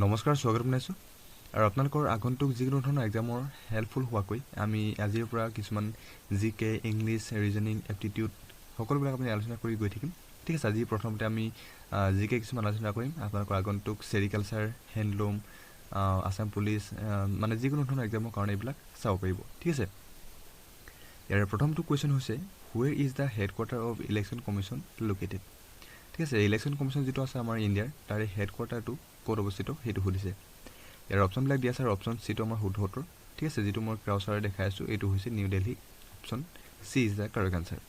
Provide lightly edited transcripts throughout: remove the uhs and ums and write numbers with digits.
নমস্কাৰ স্বাগতম জনাইছোঁ আৰু আপোনালোকৰ আগন্তুক যিকোনো ধৰণৰ এক্সামৰ হেল্পফুল হোৱাকৈ আমি আজিৰ পৰা কিছুমান জিকে ইংলিছ ৰিজনিং এপ্টিটিউড সকলোবিলাক আমি আলোচনা কৰি গৈ থাকিম ঠিক আছে আজি প্ৰথমতে আমি জিকে কিছুমান আলোচনা কৰিম আপোনালোকৰ আগন্তুক চেৰিকালচাৰ হেণ্ডলুম আসাম পুলিচ মানে যিকোনো ধৰণৰ এক্সামৰ কাৰণে এইবিলাক চাব পাৰিব ঠিক আছে ইয়াৰ প্ৰথমটো কুৱেশ্যন হৈছে where is the headquarter of election commission located ঠিক আছে ইলেকশ্যন কমিশ্যন যিটো আছে আমাৰ ইণ্ডিয়াৰ তাৰে হেডকোৱাৰ্টাৰটো ক'ত অৱস্থিত সেইটো সুধিছে ইয়াৰ অপশ্যনবিলাক দিয়া আছে আৰু অপশ্যন চিটো আমাৰ শুদ্ধ উত্তৰ ঠিক আছে যিটো মই ক্ৰাউচাৰে দেখাই আছোঁ এইটো হৈছে New Delhi option C is the correct answer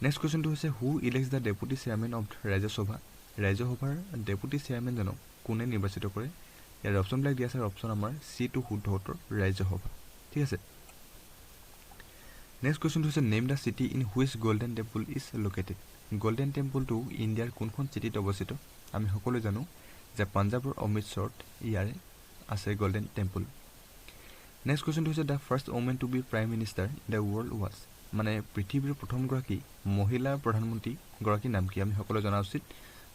next কুৱেশ্যনটো হৈছে who elects the deputy chairman of ৰাজ্যসভাৰ ডেপুটি চেয়াৰমেনজনক কোনে নিৰ্বাচিত কৰে ইয়াৰ অপশ্যনবিলাক দিয়া আছে অপশ্যন আমাৰ চিটো শুদ্ধ উত্তৰ ৰাজ্যসভা ঠিক আছে নেক্সট কুৱেশ্যনটো হৈছে name the city in which golden temple is located golden টেম্পলটো ইণ্ডিয়াৰ কোনখন চিটিত অৱস্থিত আমি সকলোৱে জানো যে পাঞ্জাৱৰ অমৃতসৰত ইয়াৰে আছে গল্ডেন টেম্পল নেক্সট কুৱেশ্যনটো হৈছে the first woman to be prime minister in the world was মানে পৃথিৱীৰ প্ৰথমগৰাকী মহিলা প্ৰধানমন্ত্ৰীগৰাকীৰ নাম কি আমি সকলোৱে জনা উচিত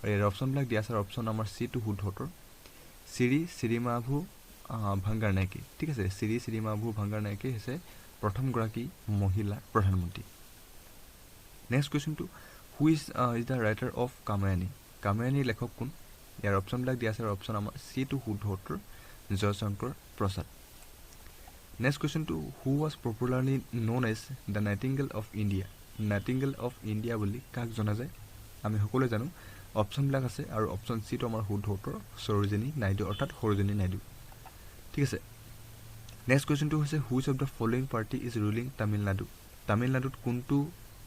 আৰু ইয়াৰ অপশ্যনবিলাক দিয়া আছে অপশ্যন আমাৰ চিটো শুদ্ধ উত্তৰ শ্ৰী শ্ৰীমাভু ভাংগাৰ নাইকে ঠিক আছে শ্ৰী শ্ৰীমাভু ভাংগাৰ নাইকে হৈছে প্ৰথমগৰাকী মহিলা প্ৰধানমন্ত্ৰী নেক্সট কুৱেশ্যনটো who is the writer of কামায়নীৰ লেখক কোন ইয়াৰ অপশ্যনবিলাক দিয়া আছে অপশ্যন আমাৰ চিটো শুদ্ধ উত্তৰ জয়শংকৰ প্ৰসাদ নেক্সট কুৱেশ্যনটো who was popularly known as the nightingale of India বুলি কাক জনা যায় আমি সকলোৱে জানো অপশ্যনবিলাক আছে আৰু অপশ্যন চিটো আমাৰ শুদ্ধ উত্তৰ সৰোজিনী নাইডু অৰ্থাৎ সৰোজিনী নাইডু ঠিক আছে নেক্সট কুৱেশ্যনটো হৈছে which of the following party is ruling তামিলনাডুত কোনটো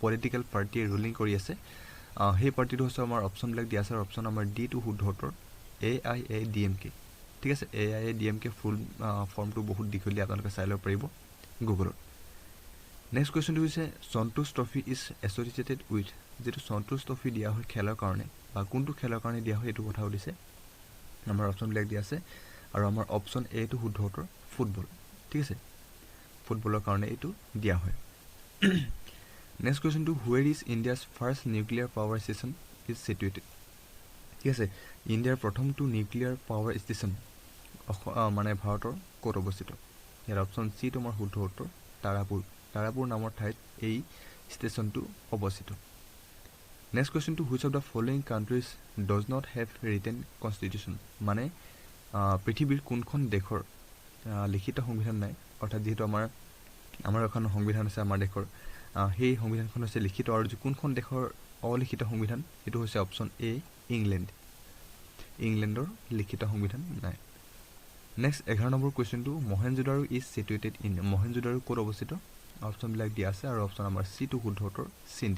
পলিটিকেল পাৰ্টিয়ে ৰুলিং কৰি আছে সেই পাৰ্টিটো হৈছে আমাৰ অপশ্যনবিলাক দিয়া আছে অপশ্যন আমাৰ ডিটো শুদ্ধ উত্তৰ AIADMK ঠিক আছে AIADMK ফুল ফৰ্মটো বহুত দীঘলীয়া আপোনালোকে চাই ল'ব পাৰিব গুগলত নেক্সট কুৱেশ্যনটো হৈছে সন্তোষ ট্ৰফি ইজ এছ'চিয়েটেড উইথ যিটো সন্তোষ ট্ৰফি দিয়া হয় খেলৰ কাৰণে বা কোনটো খেলৰ কাৰণে দিয়া হয় এইটো কথা সুধিছে আমাৰ অপশ্যনবিলাক দিয়া আছে আৰু আমাৰ অপশ্যন এটো শুদ্ধ উত্তৰ ফুটবল ঠিক আছে ফুটবলৰ কাৰণে এইটো দিয়া হয় নেক্সট কুৱেশ্যনটো where is India's first nuclear power station is situated ঠিক আছে ইণ্ডিয়াৰ প্ৰথমটো নিউক্লিয়াৰ পাৱাৰ ষ্টেচন মানে ভাৰতৰ ক'ত অৱস্থিত ইয়াৰ অপশ্যন চিটো আমাৰ শুদ্ধ উত্তৰ তাৰাপুৰ নামৰ ঠাইত এই ষ্টেচনটো অৱস্থিত নেক্সট কুৱেশ্যনটো which of the following countries does not have written constitution মানে পৃথিৱীৰ কোনখন দেশৰ লিখিত সংবিধান নাই অৰ্থাৎ যিহেতু আমাৰ এখন সংবিধান আছে আমাৰ দেশৰ সেই সংবিধানখন হৈছে লিখিত আৰু কোনখন দেশৰ অলিখিত সংবিধান এইটো হৈছে অপশ্যন এ ইংলেণ্ডৰ লিখিত সংবিধান নাই নেক্সট 11 নম্বৰ কুৱেশ্যনটো Mohenjodaro is situated in Mohenjodaro ক'ত অৱস্থিত অপশ্যনবিলাক দিয়া আছে আৰু অপশ্যন আমাৰ চিটো শুদ্ধ উত্তৰ সিন্ধ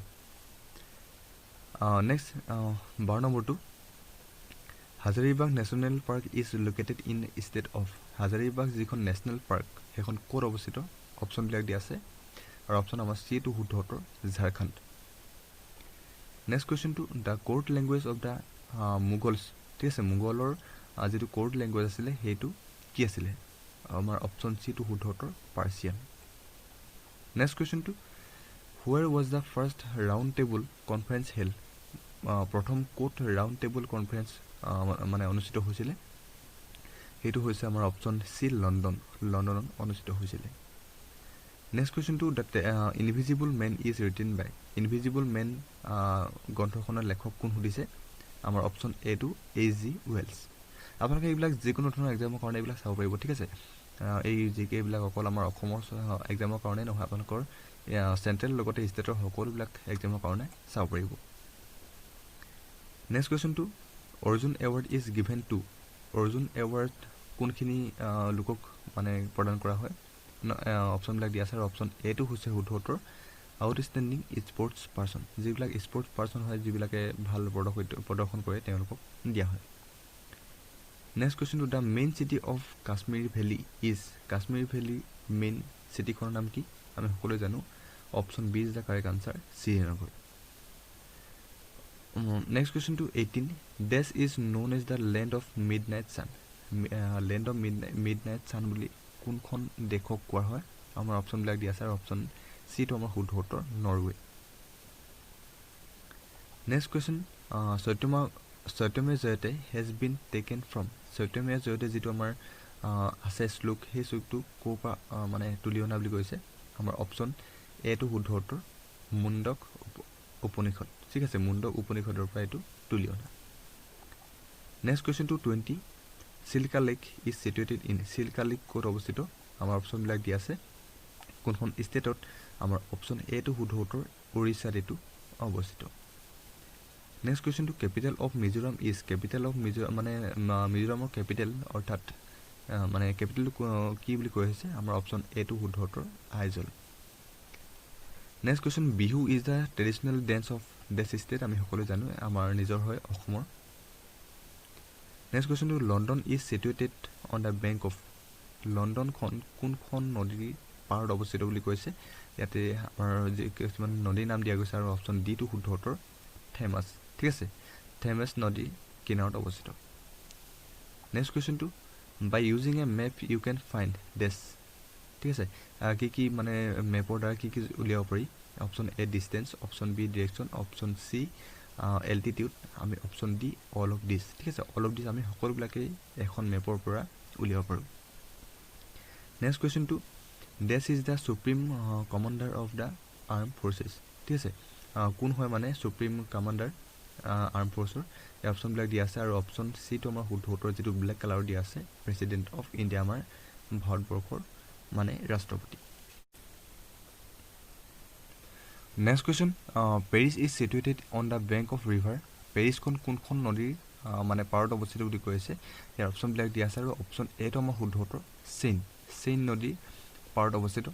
নেক্সট 12 নম্বৰটো Hazaribagh national park is located in state of Hazaribagh যিখন নেশ্যনেল পাৰ্ক সেইখন ক'ত অৱস্থিত অপশ্যনবিলাক দিয়া আছে আৰু অপশ্যন আমাৰ চিটো শুদ্ধ উত্তৰ ঝাৰখণ্ড নেক্সট কুৱেশ্যনটো the court language of the Mughals ঠিক আছে মোগলৰ যিটো কোৰ্ট লেংগুৱেজ আছিলে সেইটো কি আছিলে আমাৰ অপশ্যন চিটো শুদ্ধ উত্তৰ পাৰ্চিয়ান নেক্সট কুৱেশ্যনটো where was the first round table conference held প্ৰথম ক'ত ৰাউণ্ড টেবুল কনফাৰেন্স মানে অনুষ্ঠিত হৈছিলে সেইটো হৈছে আমাৰ অপশ্যন চি লণ্ডনত অনুষ্ঠিত হৈছিলে নেক্সট কুৱেশ্যনটো the invisible man is written by invisible man গ্ৰন্থখনৰ লেখক কোন সুধিছে আমাৰ অপশ্যন এটো H.G. Wells আপোনালোকে এইবিলাক যিকোনো ধৰণৰ এক্সামৰ কাৰণে এইবিলাক চাব পাৰিব ঠিক আছে এই জিকে এইবিলাক অকল আমাৰ অসমৰ এক্সামৰ কাৰণে নহয় আপোনালোকৰ চেণ্ট্ৰেল লগতে ষ্টেটৰ সকলোবিলাক এক্সামৰ কাৰণে চাব পাৰিব নেক্সট কুৱেশ্যনটো Arjun award is given to Arjun award কোনখিনি লোকক মানে প্ৰদান কৰা হয় অপশ্যনবিলাক দিয়া আছে আৰু অপশ্যন এটো হৈছে শুদ্ধ উত্তৰ আউটষ্টেণ্ডিং স্পৰ্টছ পাৰ্চন যিবিলাক স্পৰ্টছ পাৰ্চন হয় যিবিলাকে ভাল প্ৰদৰ্শন কৰে তেওঁলোকক দিয়া হয় নেক্সট কুৱেশ্যনটো the main city of Kashmir valley is Kashmir valley main চিটিখনৰ নাম কি আমি সকলোৱে জানো option B is the correct answer Srinagar next কুৱেশ্যনটো 18 dash is known as the land of midnight sun বুলি কোনখন দেশক কোৱা হয় আমাৰ অপশ্যনবিলাক দিয়া আছে আৰু অপশ্যন চিটো আমাৰ শুদ্ধ উত্তৰ Norway next question Satyameva Jayate has been taken from Satyameva Jayate যিটো আমাৰ আছে শ্লোক সেই শ্লোকটো ক'ৰ পৰা মানে তুলি অনা বুলি কৈছে আমাৰ অপশ্যন এটো শুদ্ধ উত্তৰ মুণ্ডক উপনিষদ ঠিক আছে মুণ্ডক উপনিষদৰ পৰা এইটো তুলি অনা next question two 20 Chilika lake is situated in Chilika lake ক'ত অৱস্থিত আমাৰ অপশ্যনবিলাক দিয়া আছে কোনখন ষ্টেটত আমাৰ অপশ্যন এটো শুদ্ধ উত্তৰ ওড়িশাত এইটো অৱস্থিত next question to capital of Mizoram is capital of Mizoram মানে মিজোৰামৰ কেপিটেল অৰ্থাৎ মানে কেপিটেল কি বুলি কৈ আছে আমাৰ অপশ্যন এটো শুদ্ধ উত্তৰ Aizawl next question Bihu is the traditional dance of this state আমি সকলোৱে জানো আমাৰ নিজৰ হয় অসমৰ next question two London is situated on the bank of লণ্ডনখন কোনখন নদীৰ পাৰত অৱস্থিত বুলি কৈছে ইয়াতে আমাৰ কিছুমান নদীৰ নাম দিয়া গৈছে আৰু অপশ্যন ডি টো শুদ্ধ উত্তৰ থেমাছ ঠিক আছে থেমাছ নদীৰ কিনাৰত অৱস্থিত next question two by using a map you can find dash ঠিক আছে কি মানে মেপৰ দ্বাৰা কি উলিয়াব পাৰি option A distance option B direction option C altitude আমি option D all of this ঠিক আছে অল অফ দিছ আমি সকলোবিলাকেই এখন মেপৰ পৰা উলিয়াব পাৰোঁ next question to this is the supreme commander of the armed forces ঠিক আছে কোন হয় মানে সুপ্ৰিম কমাণ্ডাৰ আৰ্ম ফৰ্চৰ এই অপশ্যনবিলাক দিয়া আছে আৰু অপশ্যন চিটো আমাৰ শুদ্ধ উত্তৰ যিটো ব্লেক কালাৰ দিয়া আছে প্ৰেচিডেণ্ট অফ ইণ্ডিয়া আমাৰ ভাৰতবৰ্ষৰ মানে ৰাষ্ট্ৰপতি next question Paris is situated on the bank of river পেৰিছখন কোনখন নদীৰ মানে পাৰত অৱস্থিত বুলি কৈ আছে ইয়াৰ অপশ্যনবিলাক দিয়া আছে আৰু অপশ্যন এটো আমাৰ শুদ্ধ উত্তৰ চেইন নদীৰ পাৰত অৱস্থিত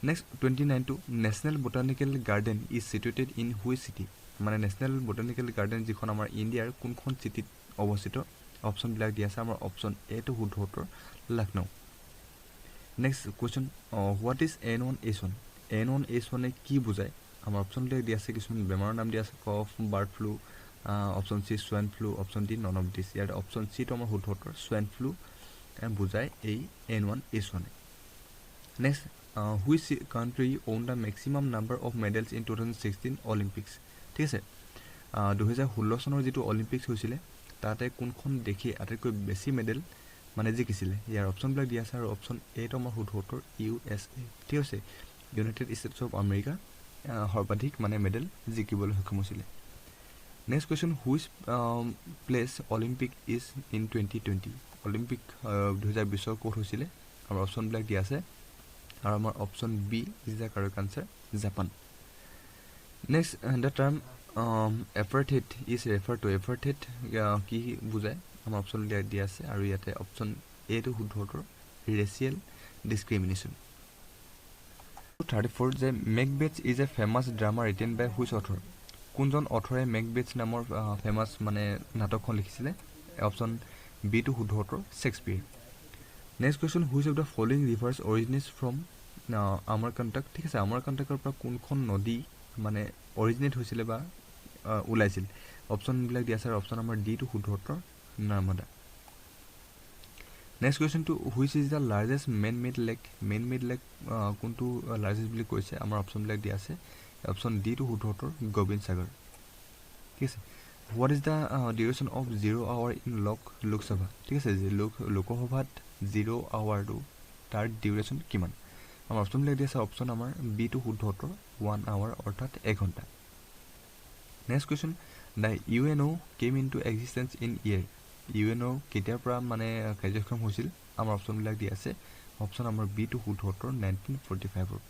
next 29 two national botanical garden is situated in which city মানে নেশ্যনেল বটানিকেল গাৰ্ডেন যিখন আমাৰ ইণ্ডিয়াৰ কোনখন চিটিত অৱস্থিত অপশ্যনবিলাক দিয়া আছে আমাৰ অপশ্যন এটো শুদ্ধ উত্তৰ Lucknow next question what is N1H1 কি বুজায় আমাৰ অপশ্যনবিলাক দিয়া আছে কিছুমান বেমাৰৰ নাম দিয়া আছে cough bird flu option C swine flu option D none of this ইয়াৰ অপশ্যন চিটো আমাৰ শুদ্ধ উত্তৰ সোৱাইন ফ্লু বুজায় এই N1H1 next which country won the maximum number of medals in 2016 Olympics ঠিক আছে 2016 চনৰ যিটো অলিম্পিক্স হৈছিলে তাতে কোনখন দেশে আটাইতকৈ বেছি মেডেল মানে জিকিছিলে ইয়াৰ অপশ্যনবিলাক দিয়া আছে আৰু অপশ্যন এটো আমাৰ শুদ্ধ উত্তৰ USA ঠিক আছে ইউনাইটেড ষ্টেটছ অফ আমেৰিকা সৰ্বাধিক মানে মেডেল জিকিবলৈ সক্ষম হৈছিলে next question which place Olympic is in 2020 Olympic 2020 ক'ত হৈছিলে আমাৰ অপশ্যনবিলাক দিয়া আছে আৰু আমাৰ option B is the correct answer Japan next the term apartheid is refer to apartheid কি বুজায় আমাৰ অপশ্যন দিয়া আছে আৰু ইয়াতে অপশ্যন এটো শুদ্ধ উত্তৰ ৰেচিয়েল ডিছক্ৰিমিনেশ্যন 34 যে Macbeth is a famous drama written by which author কোনজন অথৰে মেকবেথ নামৰ ফেমাছ মানে নাটকখন লিখিছিলে অপশ্যন বি টো শুদ্ধ উত্তৰ Shakespeare next question which of the following rivers originates from Amarkantak ঠিক আছে আমৰকণ্টকৰ পৰা কোনখন নদী মানে অৰিজিনেট হৈছিলে বা ওলাইছিল অপশ্যনবিলাক দিয়া আছে আৰু অপশ্যন আমাৰ ডি টো শুদ্ধ উত্তৰ Narmada next question to which is the largest man made lake কোনটো লাৰ্জেষ্ট বুলি কৈছে আমাৰ অপশ্যনবিলাক দিয়া আছে অপশ্যন ডি টো শুদ্ধ উত্তৰ গোবিন্দ সাগৰ ঠিক আছে what is the duration of 0 hour in Lok Sabha ঠিক আছে লোকসভাত 0 আৱাৰটো তাৰ ডিউৰেশ্যন কিমান আমাৰ অপশ্যনবিলাক দিয়া আছে অপশ্যন আমাৰ বি টো শুদ্ধ উত্তৰ 1 আৱাৰ অৰ্থাৎ 1 ঘণ্টা next question the UNO came into existence in year UNO কেতিয়াৰ পৰা মানে কাৰ্যক্ষম হৈছিল আমাৰ অপশ্যনবিলাক দিয়া আছে অপশ্যন আমাৰ বি টো শুদ্ধ উত্তৰ 1945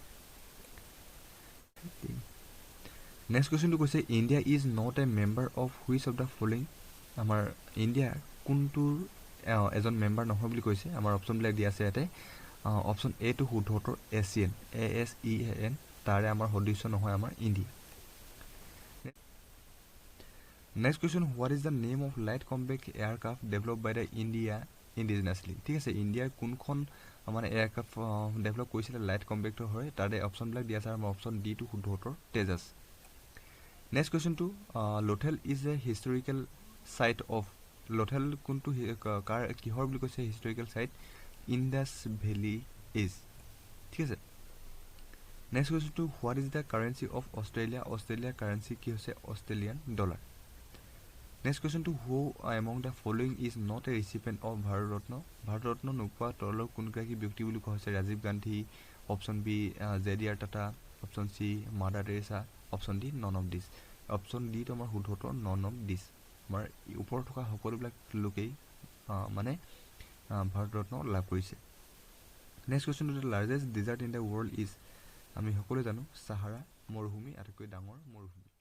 নেক্সট কুৱেশ্যনটো কৈছে India is not A member of which of the following আমাৰ ইণ্ডিয়া কোনটোৰ এজন মেম্বাৰ নহয় বুলি কৈছে আমাৰ অপশ্যনবিলাক দিয়া আছে ইয়াতে অপশ্যন এ টো শুদ্ধ উত্তৰ ASEAN তাৰে আমাৰ সদস্য নহয় আমাৰ India next question what is the name of light combat aircraft develop by the indigenously ঠিক আছে ইণ্ডিয়াৰ কোনখন মানে এয়াৰক্ৰাফ্ট ডেভেলপ কৰিছিলে লাইট কম্বেক্টৰ হয় তাৰে অপশ্যনবিলাক দিয়া আছে আমাৰ অপশ্যন ডি টো শুদ্ধ উত্তৰ তেজাছ next question two Lothal is a historical site of Lothal কোনটো কিহৰ বুলি কৈছে historical site Indus valley is ঠিক আছে next question two what is the currency of অষ্ট্ৰেলিয়াৰ কাৰেঞ্চি কি হৈছে Australian dollar next question two who among the following is not a recipient of Bharat Ratna Bharat Ratna নোপোৱা তলৰ কোনগৰাকী ব্যক্তি বুলি কোৱা হৈছে ৰাজীৱ গান্ধী অপশ্যন বি জে.ডি.আৰ. Tata option C mother Teresa option D none of this option ডিটো আমাৰ শুদ্ধ উত্তৰ নন অফ দিছ আমাৰ ওপৰত থকা সকলোবিলাক লোকেই মানে ভাৰতৰত্ন লাভ কৰিছে next question to the largest desert in the world is আমি সকলোৱে জানো চাহাৰা মৰুভূমি আটাইতকৈ ডাঙৰ মৰুভূমি